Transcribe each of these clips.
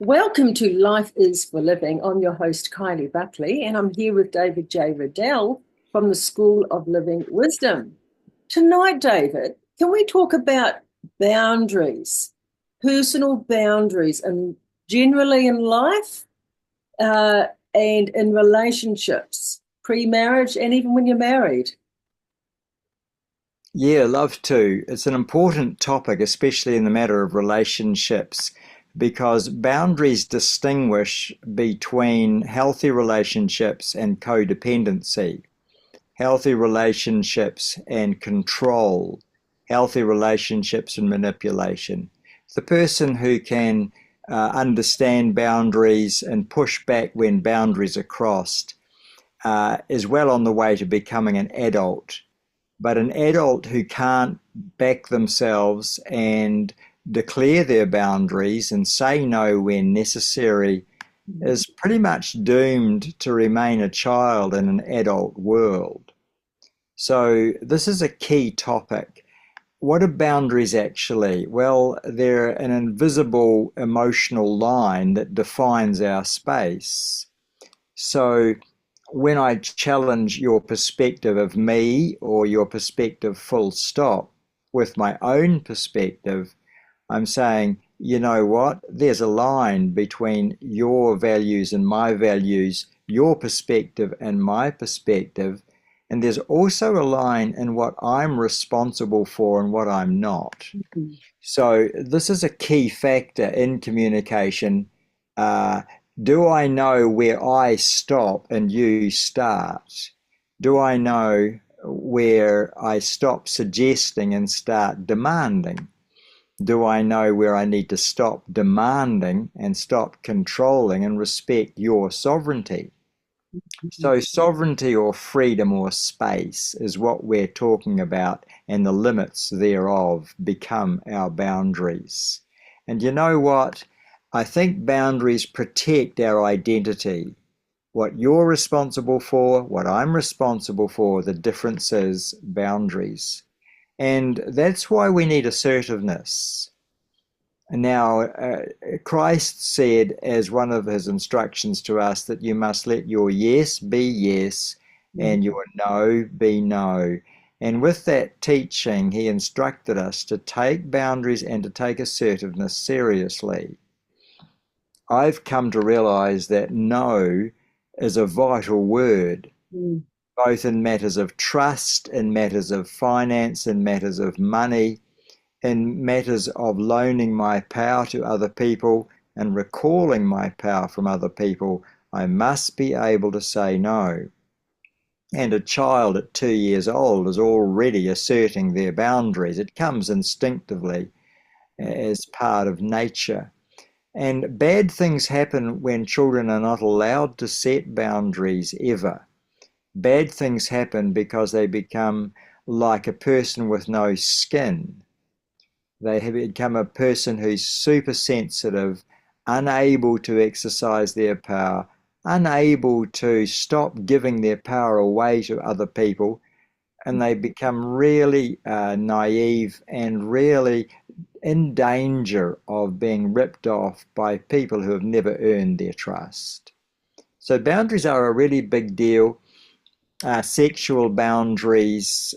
Welcome to Life is for Living. I'm your host, Kylee Buckley, and I'm here with David J Riddell from the School of Living Wisdom. Tonight, David, can we talk about boundaries, personal boundaries, and generally in life and in relationships, pre-marriage and even when you're married? Yeah, love to. It's an important topic, especially in the matter of relationships, because boundaries distinguish between healthy relationships and codependency, healthy relationships and control, healthy relationships and manipulation. The person who can understand boundaries and push back when boundaries are crossed is well on the way to becoming an adult. But an adult who can't back themselves and declare their boundaries and say no when necessary is pretty much doomed to remain a child in an adult world. So, this is a key topic. What are boundaries actually? Well, they're an invisible emotional line that defines our space. So, when I challenge your perspective of me or your perspective full stop with my own perspective, I'm saying, you know what? There's a line between your values and my values, your perspective and my perspective. And there's also a line in what I'm responsible for and what I'm not. Mhm. So this is a key factor in communication. Uh, do I know where I stop and you start? Do I know where I stop suggesting and start demanding? Do I know where I need to stop demanding and stop controlling and respect your sovereignty? So, sovereignty or freedom or space is what we're talking about, and the limits thereof become our boundaries. And you know what? I think boundaries protect our identity. What you're responsible for, what I'm responsible for, the difference is boundaries. And that's why we need assertiveness. Now, Christ said as one of his instructions to us that you must let your yes be yes and your no be no. And with that teaching, he instructed us to take boundaries and to take assertiveness seriously. I've come to realize that no is a vital word, Mm. both in matters of trust, in matters of finance, in matters of money, in matters of loaning my power to other people and recalling my power from other people. I must be able to say no. And a child at 2 years old is already asserting their boundaries. It comes instinctively as part of nature. And bad things happen when children are not allowed to set boundaries ever. Bad things happen because they become like a person with no skin. They have become a person who's super sensitive, unable to exercise their power, unable to stop giving their power away to other people, and they become really naive and really in danger of being ripped off by people who have never earned their trust. So boundaries are a really big deal. Sexual boundaries,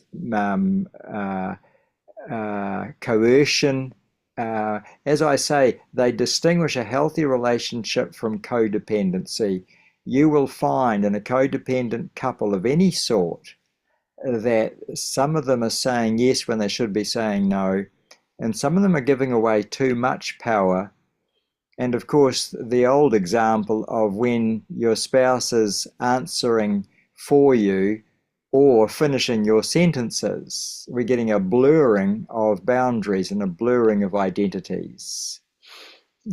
coercion. As I say, they distinguish a healthy relationship from codependency. You will find in a codependent couple of any sort that some of them are saying yes when they should be saying no, and some of them are giving away too much power. And of course, the old example of when your spouse is answering for you or finishing your sentences. We're getting a blurring of boundaries and a blurring of identities.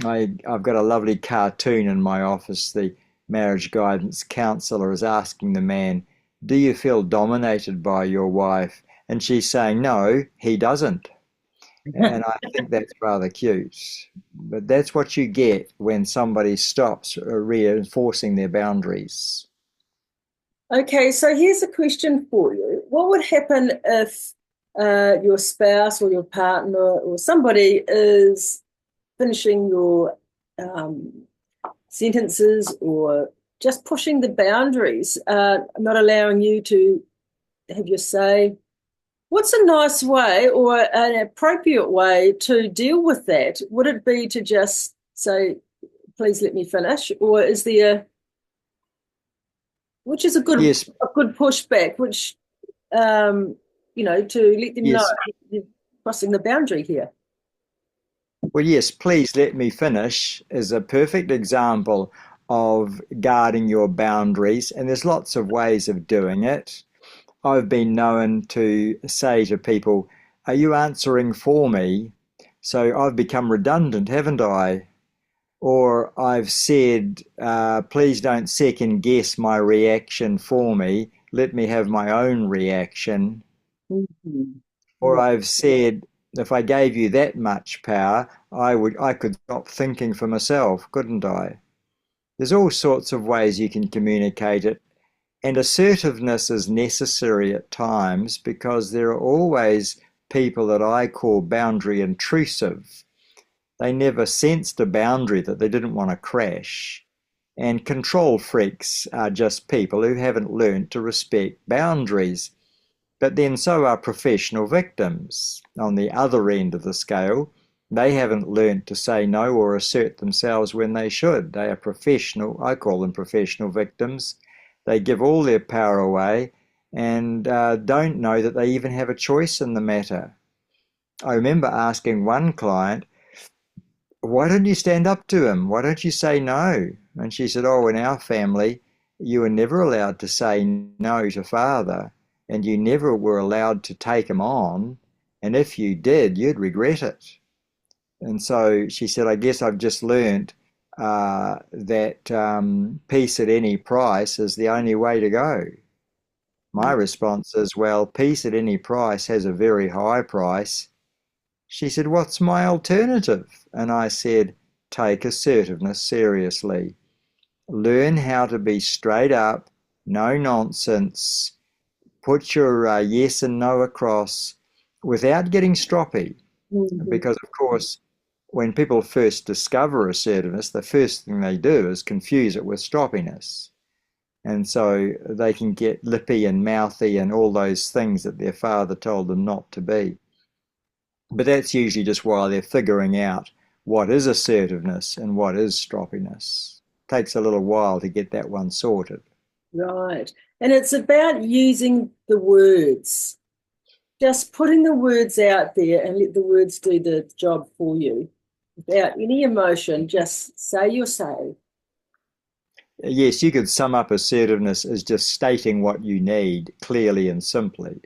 I've got a lovely cartoon in my office. The marriage guidance counsellor is asking the man, do you feel dominated by your wife? And she's saying, no, he doesn't. And I think that's rather cute. But that's what you get when somebody stops reinforcing their boundaries. Okay, so here's a question for you. What would happen if your spouse or your partner or somebody is finishing your um, sentences or just pushing the boundaries, not allowing you to have your say. What's a nice way or an appropriate way to deal with that? Would it be to just say, please let me finish? Or is there, which is Yes, a good pushback, which, to let them know yes. you're crossing the boundary here? Well, yes, please let me finish is a perfect example of guarding your boundaries, and there's lots of ways of doing it. I've been known to say to people, are you answering for me? So I've become redundant, haven't I? Or I've said, please don't second guess my reaction for me. Let me have my own reaction. Mhm. Or Right. I've said, if I gave you that much power, I could stop thinking for myself, couldn't I? There's all sorts of ways you can communicate it. And assertiveness is necessary at times because there are always people that I call boundary intrusive. They never sensed a boundary that they didn't want to crash. And control freaks are just people who haven't learned to respect boundaries. But then so are professional victims on the other end of the scale. They haven't learned to say no or assert themselves when they should. They are professional, I call them professional victims. They give all their power away and don't know that they even have a choice in the matter. I remember asking one client, why don't you stand up to him? Why don't you say no? And she said, oh, in our family, you were never allowed to say no to father, and you never were allowed to take him on. And if you did, you'd regret it. And so she said, I guess I've just learned that peace at any price is the only way to go. My response is, well, peace at any price has a very high price. She said, what's my alternative? And I said, take assertiveness seriously. Learn how to be straight up, no nonsense, put your yes and no across without getting stroppy. Mhm. Because, of course, when people first discover assertiveness, the first thing they do is confuse it with stroppiness. And so they can get lippy and mouthy and all those things that their father told them not to be. But that's usually just while they're figuring out what is assertiveness and what is stroppiness. Takes a little while to get that one sorted. Right. And it's about using the words, just putting the words out there and let the words do the job for you without any emotion. Just say your say. Yes, you could sum up assertiveness as just stating what you need clearly and simply,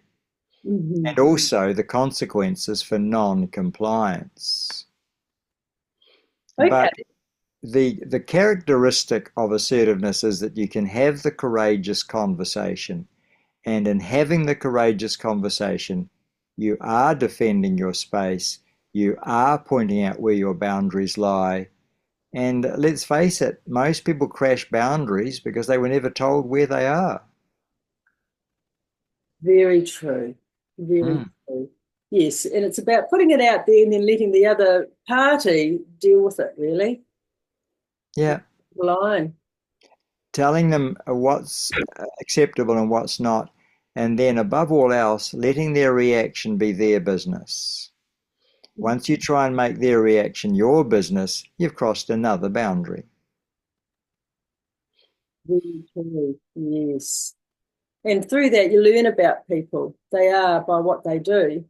and Mhm. also the consequences for non-compliance. But Okay. the characteristic of assertiveness is that you can have the courageous conversation. And in having the courageous conversation, you are defending your space, you are pointing out where your boundaries lie. And let's face it, most people crash boundaries because they were never told where they are. Very true. Very Mm. true. Yes. And it's about putting it out there and then letting the other party deal with it, really. Yeah, Line. telling them what's acceptable and what's not, and then above all else, letting their reaction be their business. Once you try and make their reaction your business, you've crossed another boundary. Very true. Yes. And through that, you learn about people. They are by what they do.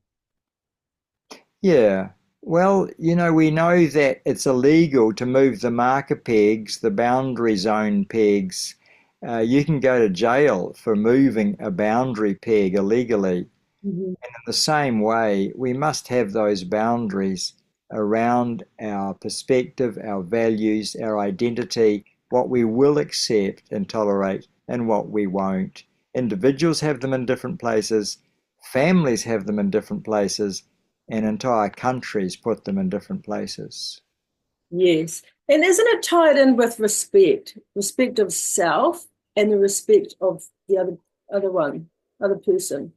Yeah. Well, we know that it's illegal to move the marker pegs, the boundary zone pegs. You can go to jail for moving a boundary peg illegally. Mhm. In the same way, we must have those boundaries around our perspective, our values, our identity, what we will accept and tolerate, and what we won't. Individuals have them in different places, families have them in different places, and entire countries put them in different places. Yes. And isn't it tied in with respect? Respect of self and the respect of the other person.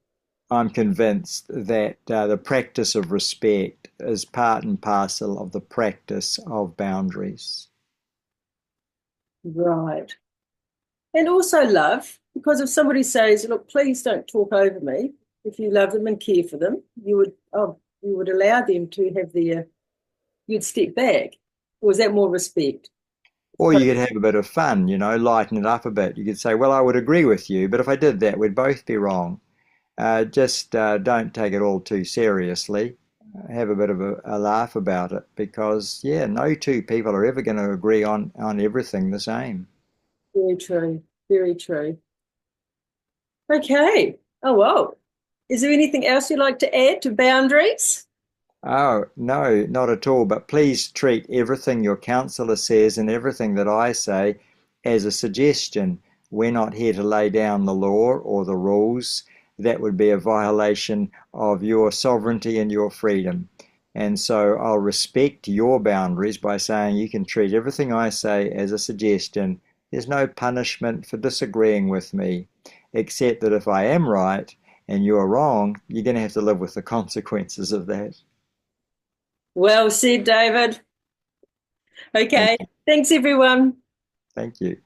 I'm convinced that the practice of respect is part and parcel of the practice of boundaries. Right. And also love, because if somebody says, look, please don't talk over me, if you love them and care for them, you would allow them to have their, you'd step back. Or is that more respect? Or you could have a bit of fun, lighten it up a bit. You could say, well, I would agree with you, but if I did that, we'd both be wrong. Just don't take it all too seriously. Have a bit of a laugh about it because, yeah, no two people are ever going to agree on everything the same. Very true. Very true. Okay. Oh, well. Is there anything else you'd like to add to boundaries? Oh, no, not at all. But please treat everything your counsellor says and everything that I say as a suggestion. We're not here to lay down the law or the rules. That would be a violation of your sovereignty and your freedom. And so I'll respect your boundaries by saying you can treat everything I say as a suggestion. There's no punishment for disagreeing with me, except that if I am right and you're wrong, you're going to have to live with the consequences of that. Well said, David. Thank Okay. you. Thanks, everyone. Thank you.